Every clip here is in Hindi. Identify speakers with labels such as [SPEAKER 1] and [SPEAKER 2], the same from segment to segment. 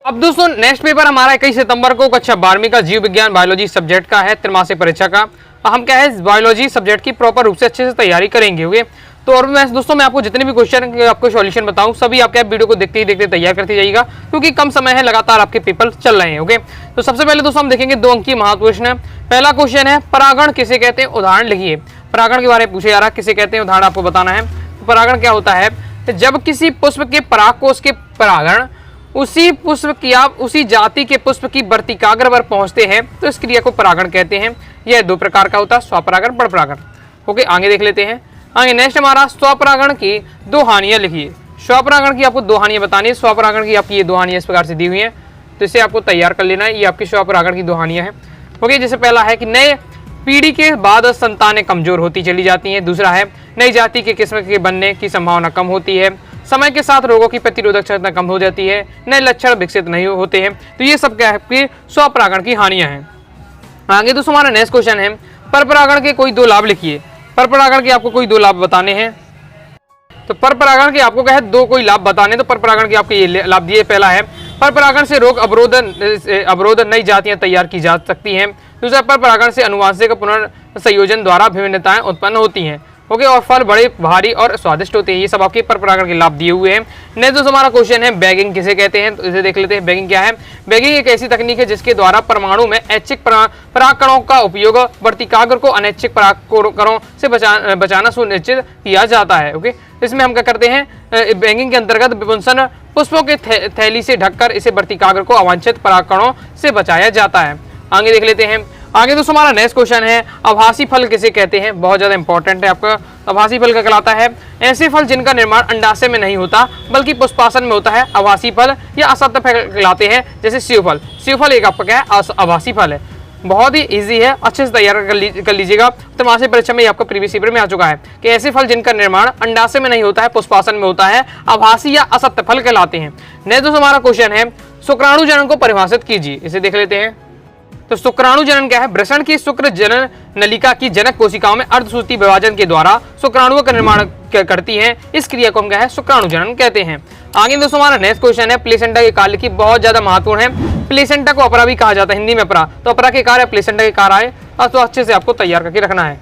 [SPEAKER 1] अब दोस्तों नेक्स्ट पेपर हमारा 21 सितंबर को कक्षा 12वीं का जीव विज्ञान बायोलॉजी सब्जेक्ट का है, त्रैमासिक परीक्षा का। हम क्या है बायोलॉजी सब्जेक्ट की प्रॉपर रूप से अच्छे से तैयारी करेंगे। ओके, तो और मैं दोस्तों मैं आपको जितने भी क्वेश्चन आपको सॉल्यूशन बताऊं सभी आप क्या वीडियो को देखते ही देखते तैयार करते जाइएगा, क्योंकि कम समय है, लगातार आपके पेपर चल रहे हैं। ओके, तो सबसे पहले दोस्तों हम देखेंगे 2 अंक की महत्वपूर्ण प्रश्न है। पहला क्वेश्चन है परागण किसे कहते हैं, उदाहरण लिखिए। परागण के बारे में पूछा जा रहा है, किसे कहते हैं, उदाहरण आपको बताना है। तो परागण क्या होता है, जब किसी पुष्प के परागकोश के परागण उसी पुष्प या उसी जाति के पुष्प की वर्तिकाग्र पर पहुंचते हैं तो इस क्रिया को परागण कहते हैं। यह 2 प्रकार का होता है, स्वपरागण, परपरागण। ओके, आगे देख लेते हैं। आगे नेक्स्ट हमारा स्वपरागण की 2 हानियां लिखिए। स्वपरागण की आपको 2 हानियां बतानी है। स्वपरागण की आपकी ये 2 हानियां इस प्रकार से दी हुई हैं, तो इसे आपको तैयार कर लेना है। ये आपकी स्वपरागण की 2 हानियां हैं। ओके, जैसे पहला है कि नए पीढ़ी के बाद संतानें कमजोर होती चली जाती हैं। दूसरा है नई जाति के किस्म के बनने की संभावना कम होती है। समय के साथ रोगों की प्रतिरोधक क्षमता कम हो जाती है। नए लक्षण विकसित नहीं होते हैं। तो ये सब क्या है कि स्वपरागण की हानियां हैं। आगे दोस्तों हमारा नेक्स्ट क्वेश्चन है परपरागण के कोई 2 लाभ लिखिए। परपरागण के आपको कोई 2 लाभ बताने हैं। तो परपरागण के आपको क्या है 2 कोई लाभ बताने। तो परपरागण के आपके ये लाभ दिए। पहला है परपरागण से रोग अवरोध नई जातियां तैयार की जा सकती हैं। दूसरा परपरागण से अनुवांशिक पुनर्संयोजन द्वारा विभिन्नताएं उत्पन्न होती हैं। ओके, और फल बड़े भारी और स्वादिष्ट होते हैं। ये सब आपके परपरागण के लाभ दिए हुए हैं। नेक्स्ट दोस्तों हमारा क्वेश्चन है बैगिंग किसे कहते हैं, तो इसे देख लेते हैं। बैगिंग क्या है, बैगिंग एक ऐसी तकनीक है जिसके द्वारा परमाणु में ऐच्छिक परागकणों का उपयोग वर्तिकाग्र को अनैच्छिक परागकणों से बचाना सुनिश्चित किया जाता है। ओके, इसमें हम क्या करते हैं बैगिंग के अंतर्गत विपुंसन पुष्पों के थैली से ढककर इसे वर्तिकाग्र को अवांछित परागकणों से बचाया जाता है। आगे देख लेते हैं। आगे दोस्तों हमारा नेक्स्ट क्वेश्चन है आभासी फल किसे कहते हैं, बहुत ज्यादा इंपॉर्टेंट है आपका। आभासी फल का कहलाता है ऐसे फल जिनका निर्माण अंडाशय में नहीं होता बल्कि पुष्पासन में होता है, आभासी फल या असत्य फल कहलाते हैं। जैसे सेवफल, सेवफल एक आपका क्या है आभासी फल है। बहुत ही इजी है, अच्छे से तैयार कर लीजिएगा। त्रैमासिक परीक्षा में आपका प्रीवियस पेपर में आ चुका है कि ऐसे फल जिनका निर्माण अंडाशय में नहीं होता है, पुष्पासन में होता है, आभासी या असत्य फल कहलाते हैं। नेक्स्ट दोस्तों हमारा क्वेश्चन है शुक्राणु जनन को परिभाषित कीजिए। इसे देख लेते हैं। तो शुक्राणु जनन क्या है, वृषण की शुक्र जनन नलिका की जनक कोशिकाओं में अर्धसूत्रीय विभाजन के द्वारा शुक्राणुओं का निर्माण करती हैं। इस क्रिया को हम क्या है शुक्राणु जनन कहते हैं। आगे दोस्तों हमारा नेक्स्ट क्वेश्चन है प्लेसेंटा के कार्य की, बहुत ज्यादा महत्वपूर्ण है। प्लेसेंटा को अपरा भी कहा जाता है, हिंदी में अपरा, तो अपरा के कार्य प्लेसेंटा के कार्य आए, तो अच्छे से आपको तैयार करके रखना है।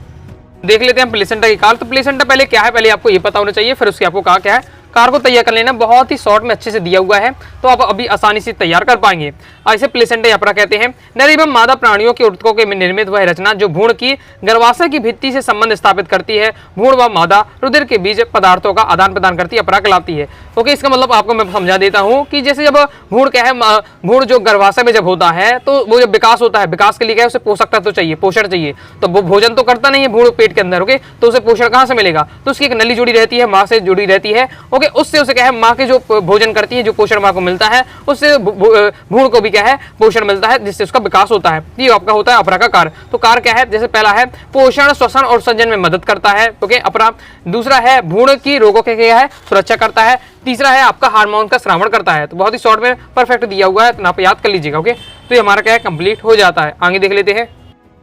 [SPEAKER 1] देख लेते हैं प्लेसेंटा के कार्य। तो प्लेसेंटा पहले क्या है, पहले आपको ये पता होना चाहिए, फिर उसके आपको कहा क्या है कार को तैयार कर लेना। बहुत ही शॉर्ट में अच्छे से दिया हुआ है, तो आप अभी आसानी से तैयार कर पाएंगे। इसे प्लेसेंटा अपरा कहते हैं। नर एवं मादा प्राणियों के ऊतकों के निर्मित वह रचना जो भ्रूण की गर्भाशय की भित्ति से संबंध स्थापित करती है, भ्रूण व मादा रुधिर के बीच पदार्थों का आदान प्रदान करती है, अपरा कहलाती है। ओके, इसका मतलब आपको मैं समझा देता हूँ कि जैसे जब भ्रूण क्या है, भ्रूण जो गर्भाशय में जब होता है तो वो जब विकास होता है, विकास के लिए क्या है उसे पोषक तत्व चाहिए, पोषण चाहिए। तो वो भोजन तो करता नहीं है भ्रूण पेट के अंदर। ओके, तो उसे पोषण कहाँ से मिलेगा, तो उसकी एक नली जुड़ी रहती है, माँ से जुड़ी रहती है। ओके, उससे उसे क्या है माँ के जो भोजन करती है, जो पोषण माँ को मिलता है, उससे भ्रूण को भी क्या है पोषण मिलता है, जिससे उसका विकास होता है। ये आपका होता है अपरा का कार्य। तो कार्य क्या है, जैसे पहला है पोषण, श्वसन और संजन में मदद करता है। ओके, अपरा। दूसरा है भ्रूण की रोगों के क्या है सुरक्षा करता है। तीसरा है आपका हार्मोन का श्रावण करता है। तो बहुत ही शॉर्ट में परफेक्ट दिया हुआ है, तो आप याद कर लीजिएगा। ओके, तो ये हमारा क्या है कंप्लीट हो जाता है। आगे देख लेते हैं।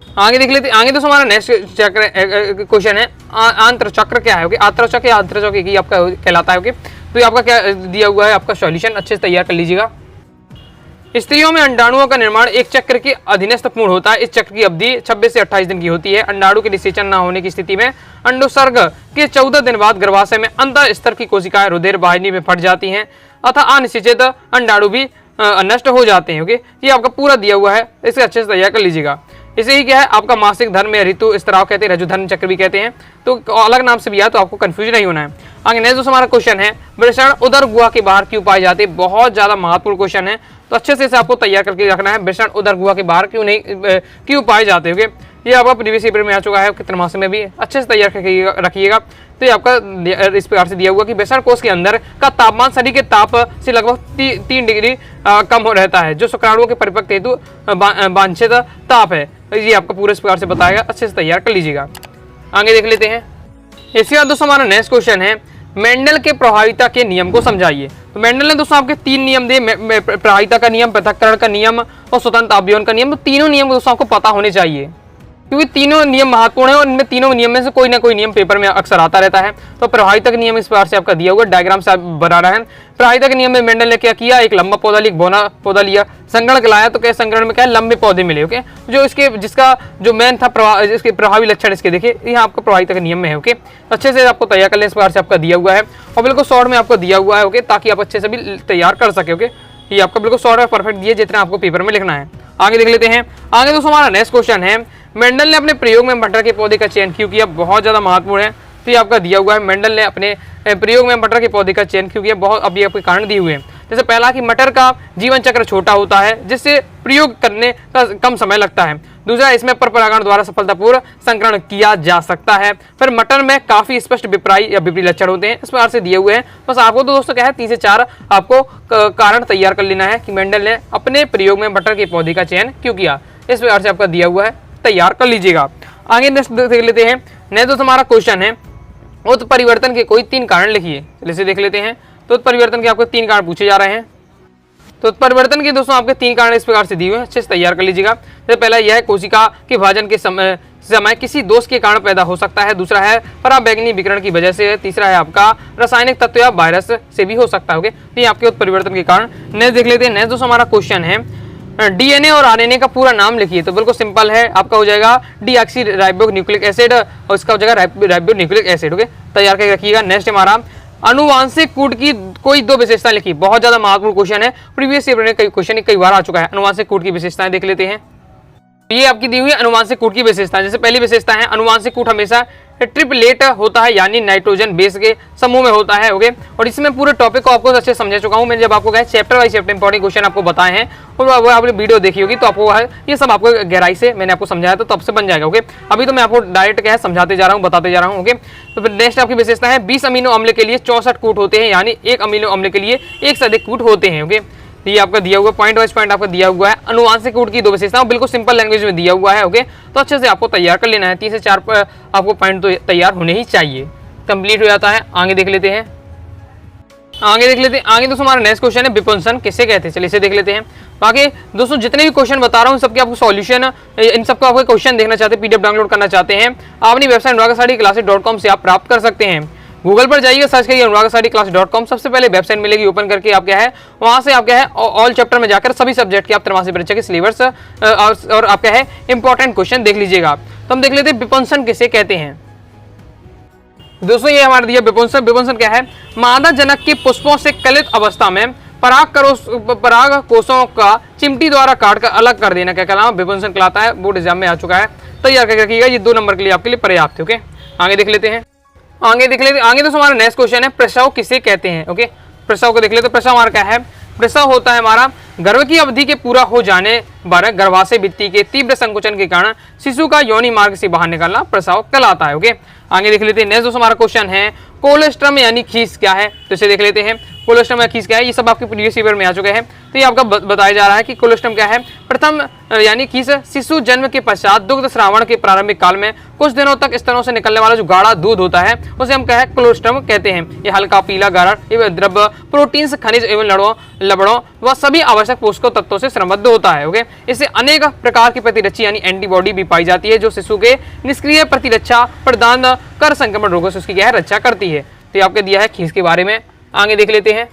[SPEAKER 1] आगे दोस्तों हमारा नेक्स्ट चक्र क्वेश्चन है आंत्र चक्र क्या है। ओके, आंत्र चक्र या आंत्र चक्र की आपका कहलाता है। ओके, तो ये आपका क्या दिया हुआ है आपका सॉल्यूशन, अच्छे से तैयार कर लीजिएगा। स्त्रियों में अंडाणुओं का निर्माण एक चक्र के अधीनस्थ पूर्ण होता है। इस चक्र की अवधि 26 से 28 दिन की होती है। अंडाणु के निषेचन न होने की स्थिति में अंडोत्सर्ग के 14 दिन बाद गर्भाशय में अंतर स्तर की कोशिकाएं रुधिर वाहिनी में फट जाती हैं, अतः अनिषेचित अंडाणु भी नष्ट हो जाते हैं। ओके, ये आपका पूरा दिया हुआ है, इसे अच्छे से तैयार कर लीजिएगा। इसे ही क्या है आपका मासिक धर्म या ऋतु स्त्राव कहते हैं, रजुधर्म चक्र भी कहते हैं। तो अलग नाम से भी आया, तो आपको कंफ्यूज नहीं होना है। आगे नेक्स्ट दोस्तों हमारा क्वेश्चन है वृषण उदर गुहा के बाहर क्यों पाए जाते हैं। बहुत ज्यादा महत्वपूर्ण क्वेश्चन है, तो अच्छे से इसे आपको तैयार करके रखना है। वृषण उदर गुहा के बाहर क्यों पाए जाते हैं। ये आपका प्रीवियस पेपर में आ चुका है, कितने मास में भी अच्छे से तैयार करके रखिएगा। तो ये आपका इस प्रकार से दिया हुआ कि वृषण कोष के अंदर का तापमान शरीर के ताप से लगभग 3 डिग्री कम हो रहता है, जो शुक्राणुओं के परिपक्व हेतु वांछित ताप है। ये आपका पूरे इस प्रकार से बताएगा, अच्छे से तैयार कर लीजिएगा। आगे देख लेते हैं। इसके बाद दोस्तों हमारा नेक्स्ट क्वेश्चन है मेंडल के प्रभाविता के नियम को समझाइए। तो मेंडल ने दोस्तों आपके 3 नियम दिए, प्रभाविता का नियम, पृथक्करण का नियम और स्वतंत्र अवयवन का नियम। तो तीनों नियम दोस्तों आपको पता होने चाहिए। क्योंकि तीनों नियम महत्वपूर्ण है और इनमें तीनों नियम में से कोई ना कोई नियम पेपर में अक्सर आता रहता है। तो प्रवाहितक नियम इस प्रकार से आपका दिया हुआ डायग्राम से आप बना रहा है। प्रवाहितक नियम में मेंडल ने क्या किया, एक लंबा पौधा लिया, एक बौना पौधा लिया, संकरण लाया, तो क्या संकरण में क्या लंबे पौधे मिले। ओके, जो इसके जिसका जो मेन था इसके प्रभावी लक्षण इसके देखिए यहाँ आपका प्रवाहितक नियम में है। ओके, अच्छे से आपको तैयार कर लें, इस प्रकार से आपका दिया हुआ है और बिल्कुल शॉर्ट में आपको दिया हुआ है। ओके, ताकि आप अच्छे से भी तैयार कर सके। ओके, ये आपका बिल्कुल शॉर्ट और परफेक्ट दिए जितना आपको पेपर में लिखना है। आगे देख लेते हैं। आगे दोस्तों हमारा नेक्स्ट क्वेश्चन है, मेंडल ने अपने प्रयोग में मटर के पौधे का चयन क्यों किया, बहुत ज़्यादा महत्वपूर्ण है। तो ये आपका दिया हुआ है, मेंडल ने अपने प्रयोग में मटर के पौधे का चयन क्यों किया, बहुत अभी आपके कारण दिए हुए हैं। जैसे पहला कि मटर का जीवन चक्र छोटा होता है जिससे प्रयोग करने का कम समय लगता है। दूसरा, इसमें पर परागण द्वारा सफलतापूर्वक संकरण किया जा सकता है। फिर मटर में काफी स्पष्ट विपरीत या विपरीत लक्षण होते हैं। इस प्रकार से दिए हुए हैं। बस आपको तो दोस्तों क्या है 3 से 4 आपको कारण तैयार कर लेना है कि मेंडल ने अपने प्रयोग में मटर के पौधे का चयन क्यों किया। इस प्रकार से आपका दिया हुआ है, तैयार कर लीजिएगा। आगे नेक्स्ट देख लेते हैं। नेक्स्ट दोस्तों हमारा क्वेश्चन है, उत्परिवर्तन के कोई 3 कारण लिखिए। इसे देख लेते हैं। तो उत्परिवर्तन के आपको 3 कारण पूछे जा रहे हैं। तो उत्परिवर्तन के दोस्तों आपके 3 कारण इस प्रकार से दिए हुए हैं, अच्छे से तैयार कर लीजिएगा। तो पहला यह है कोशिका के विभाजन के समय किसी दोष के कारण पैदा हो सकता है। दूसरा है पराबैंगनी विकिरण की वजह से। तीसरा है आपका रासायनिक तत्व या वायरस से भी हो सकता है। ओके, तो ये आपके उत्परिवर्तन के कारण। नेक्स्ट देख लेते हैं। नेक्स्ट दोस्तों हमारा क्वेश्चन है, डीएनए और आरएनए का पूरा नाम लिखिए। तो बिल्कुल सिंपल है, आपका हो जाएगा डीऑक्सी राइबो न्यूक्लिक एसिड और इसका हो जाएगा राइबो न्यूक्लिक एसिड। ओके, तैयार करके रखिएगा। नेक्स्ट हमारा अनुवांशिक कूट की कोई 2 विशेषताएं लिखी। बहुत ज्यादा महत्वपूर्ण क्वेश्चन है, प्रीवियस ईयर में क्वेश्चन कई बार आ चुका है। अनुवांशिक कूट की विशेषताएं देख लेते हैं। ये आपकी दी हुई है अनुवांशिक कूट की विशेषताएं। जैसे पहली विशेषता है, अनुवांशिक कूट हमेशा ट्रिपलेट होता है, यानी नाइट्रोजन बेस के समूह में होता है। ओके, और इसमें पूरे टॉपिक को आपको अच्छे समझा चुका हूं मैं, जब आपको कहा chapter wise chapter important question आपको बताए हैं और वो आपने वीडियो देखी होगी, तो आपको ये सब आपको गहराई से मैंने आपको समझाया तो तब से बन जाएगा। ओके, अभी तो मैं आपको डायरेक्ट क्या है समझाते जा रहा हूँ, बताते जा रहा हूँ। ओके, तो फिर नेक्स्ट आपकी विशेषता है, 20 अमीनो अम्ल के लिए 64 कूट होते हैं, यानी 1 अमीनो अम्ल के लिए 1 से अधिक कूट होते हैं। ओके, ये आपका दिया हुआ पॉइंट वाइज पॉइंट आपका दिया हुआ है। अनुवांशिक कूट की 2 विशेषताएं बिल्कुल सिंपल लैंग्वेज में दिया हुआ है। ओके, तो अच्छे से आपको तैयार कर लेना है। 3 से 4 आपको पॉइंट तो तैयार होने ही चाहिए, कंप्लीट हो जाता है। आगे देख लेते हैं। आगे दोस्तों हमारा नेक्स्ट क्वेश्चन है, विपुंसन किसे कहते हैं। चलिए इसे देख लेते हैं। बाकी दोस्तों जितने भी क्वेश्चन बता रहा हूँ सबके आपको सॉल्यूशन, इन सबको आपको क्वेश्चन देखना चाहते हैं, पीडीएफ डाउनलोड करना चाहते हैं, आप अपनी वेबसाइट अनुरागसाडीक्लासेस.com से आप प्राप्त कर सकते हैं। गूगल पर जाइए, सर्च करिए अनुरागसाडीक्लासेस.com, सबसे पहले वेबसाइट मिलेगी, ओपन करके आप क्या है वहां से आप क्या है ऑल चैप्टर में जाकर सभी सब्जेक्ट के आप त्रैमासिक परीक्षा के सिलेबस और आप क्या है इंपॉर्टेंट क्वेश्चन देख लीजिएगा। तो हम देख लेते हैं विपुंसन किसे कहते हैं। दोस्तों ये हमारा दिया विपुंसन। विपुंसन क्या है, मादा जनक के पुष्पों से कलित अवस्था में पराग कोषों का चिमटी द्वारा काटकर अलग कर देना क्या कहलाता है, विपुंसन कहलाता है। बोर्ड एग्जाम में आ चुका है, तैयार करके रखिएगा। ये 2 नंबर के लिए आपके लिए पर्याप्त है। ओके, आगे देख लेते हैं। आगे दोस्तों हमारा नेक्स्ट क्वेश्चन है, प्रसव किसे कहते हैं। ओके, प्रसव को देख लेते हैं। प्रसव हमारा क्या है, प्रसव होता है हमारा गर्भ की अवधि के पूरा हो जाने पर गर्भाशय भित्ति के तीव्र संकुचन के कारण शिशु का योनि मार्ग से बाहर निकलना प्रसव कहलाता है। ओके, आगे देख लेते हैं। नेक्स्ट दोस्तों हमारा क्वेश्चन है, कोलोस्ट्रम यानी खीस क्या है। तो इसे देख लेते हैं। कोलोस्ट्रम या खीस क्या है, ये सब आपके प्रीवियस ईयर में आ चुके हैं। तो ये आपका बताया जा रहा है कि कोलोस्ट्रम क्या है, प्रथम यानी खीस शिशु जन्म के पश्चात दुग्ध श्रावण के प्रारंभिक काल में कुछ दिनों तक स्तनों से निकलने वाला जो गाढ़ा दूध होता है उसे हम क्या है कोलोस्ट्रम कहते हैं। ये हल्का पीला गाढ़ा द्रव्य प्रोटीन खनिज एवं लवणों व सभी आवश्यक पोषक तत्वों से समृद्ध होता है। ओके, इससे अनेक प्रकार की प्रतिरक्षा यानी एंटीबॉडी भी पाई जाती है जो शिशु के निष्क्रिय प्रतिरक्षा प्रदान कर संक्रमण रोगों से उसकी क्या है रक्षा करती है। तो आपके दिया है खीस के बारे में। आगे देख लेते हैं।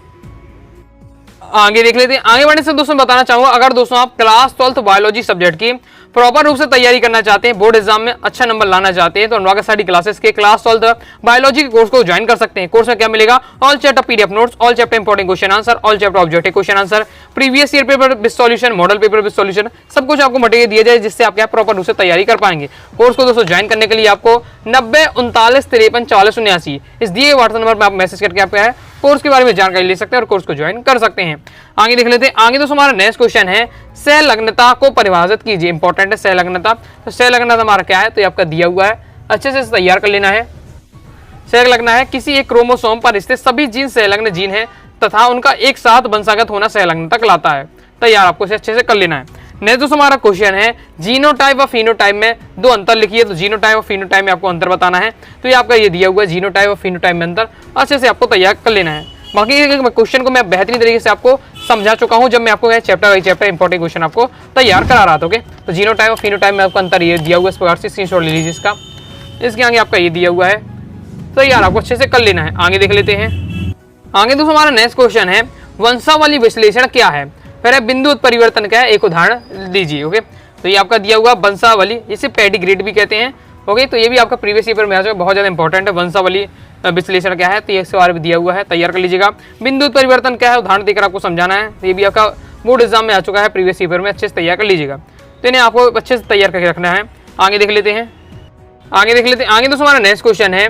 [SPEAKER 1] आगे बढ़ने से दोस्तों बताना चाहूंगा, अगर दोस्तों आप क्लास 12th बायोलॉजी सब्जेक्ट की प्रॉपर रूप से तैयारी करना चाहते हैं, बोर्ड एग्जाम में अच्छा नंबर लाना चाहते हैं, तो अनुराग स्टडी क्लासेस के क्लास 12th बायोलॉजी के कोर्स को ज्वाइन कर सकते हैं। कोर्स में क्या मिलेगा, all chapter PDF notes, all chapter important question answer, all chapter objective question answer, previous year paper with solution, model paper with solution, सब कुछ आपको मटेरियल दिया जाए जिससे आप क्या प्रॉपर रूप से तैयारी कर पाएंगे। कोर्स को दोस्तों ज्वाइन करने के लिए आपको 90 39 53 44 79 इस दिए व्हाट्सएप नंबर पर आप मैसेज करके आप क्या है कोर्स के बारे में जानकारी ले सकते हैं और कोर्स को ज्वाइन कर सकते हैं। आगे देख लेते हैं। आगे दोस्तों हमारा नेक्स्ट क्वेश्चन है, सहलग्नता को परिभाषित कीजिए। इंपॉर्टेंट है सहलग्नता। तो सहलग्नता हमारा क्या है, तो ये आपका दिया हुआ है, अच्छे से तैयार कर लेना है। सहलग्न है किसी एक क्रोमोसोम पर स्थित सभी जीन सहलग्न जीन है तथा उनका एक साथ वंशागत होना सहलग्नता कहलाता है। तैयार आपको अच्छे से कर लेना है। नेक्स्ट दोस्तों हमारा क्वेश्चन है, जीनोटाइप और फिनोटाइप में 2 अंतर लिखिए। तो जीनोटाइप और फिनोटाइप में आपको अंतर बताना है। तो ये आपका ये दिया हुआ है जीनोटाइप और फिनोटाइप में अंतर, अच्छे से आपको तैयार कर लेना है। बाकी क्वेश्चन को मैं बेहतरीन तरीके से आपको समझा चुका हूं जब मैं आपको chapter by chapter important question आपको तैयार करा रहा था। ओके, तो जीनोटाइप और फिनोटाइप में आपका अंतर ये दिया हुआ है, इस प्रकार से स्क्रीनशॉट ले लीजिए इसका। इसके आगे आपका ये दिया हुआ है, तो यार आपको अच्छे से कर लेना है। आगे देख लेते हैं। आगे दोस्तों हमारा नेक्स्ट क्वेश्चन है वंशावली विश्लेषण क्या है। फिर है बिंदु उत्परिवर्तन क्या है, एक उदाहरण दीजिए। ओके, तो ये आपका दिया हुआ वंशावली, इसे पेडिग्रेड भी कहते हैं। ओके, तो ये भी आपका प्रीवियस पेपर में आ जाएगा, बहुत ज़्यादा इंपॉर्टेंट है। वंशावली विश्लेषण क्या है, तो ये इसके बारे में दिया हुआ है, तैयार कर लीजिएगा। बिंदु उत्परिवर्तन क्या है, उदाहरण देकर आपको समझाना है। तो ये भी आपका बोर्ड एग्जाम में आ चुका है, प्रीवियस पेपर में, अच्छे से तैयार कर लीजिएगा। तो इन्हें आपको अच्छे से तैयार करके रखना है। आगे देख लेते हैं। आगे दोस्तों हमारा नेक्स्ट क्वेश्चन है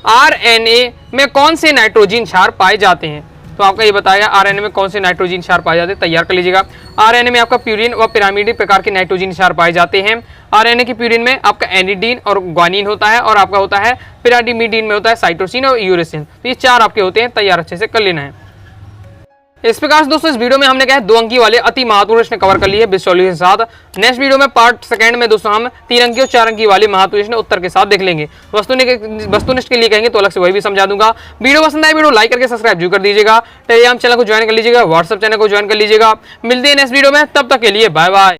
[SPEAKER 1] आरएनए में कौन से नाइट्रोजन क्षार पाए जाते हैं। तो आपका ये बताएगा आरएनए में कौन से नाइट्रोजन क्षार पाए जाते हैं, तैयार कर लीजिएगा। आरएनए में आपका प्यूरिन व पिरामिड प्रकार के नाइट्रोजन क्षार पाए जाते हैं। आरएनए की प्यूरिन में आपका एनिडीन और ग्वानिन होता है, और आपका होता है पिरामिडीन में होता है साइटोसिन और यूरेसिन। तो ये चार आपके होते हैं, तैयार अच्छे से कर लेना है। इस प्रकार से दोस्तों इस वीडियो में हमने क्या है 2 अंकी वाले अति महत्वपूर्ण प्रश्न कवर कर लिए विद सॉल्यूशन के साथ। नेक्स्ट वीडियो में पार्ट सेकंड में दोस्तों हम 3 अंकी और 4 अंकी वाले महत्वपूर्ण प्रश्न उत्तर के साथ देख लेंगे। वस्तुनिष्ठ के लिए कहेंगे तो अलग से वही भी समझा दूंगा। वीडियो पसंद आए वीडियो लाइक करके सब्सक्राइब जरूर कर दीजिएगा। टेलीग्राम चैनल को ज्वाइन कर लीजिएगा, व्हाट्सएप चैनल को ज्वाइन कर लीजिएगा। मिलते हैं नेक्स्ट वीडियो में, तब तक के लिए बाय बाय।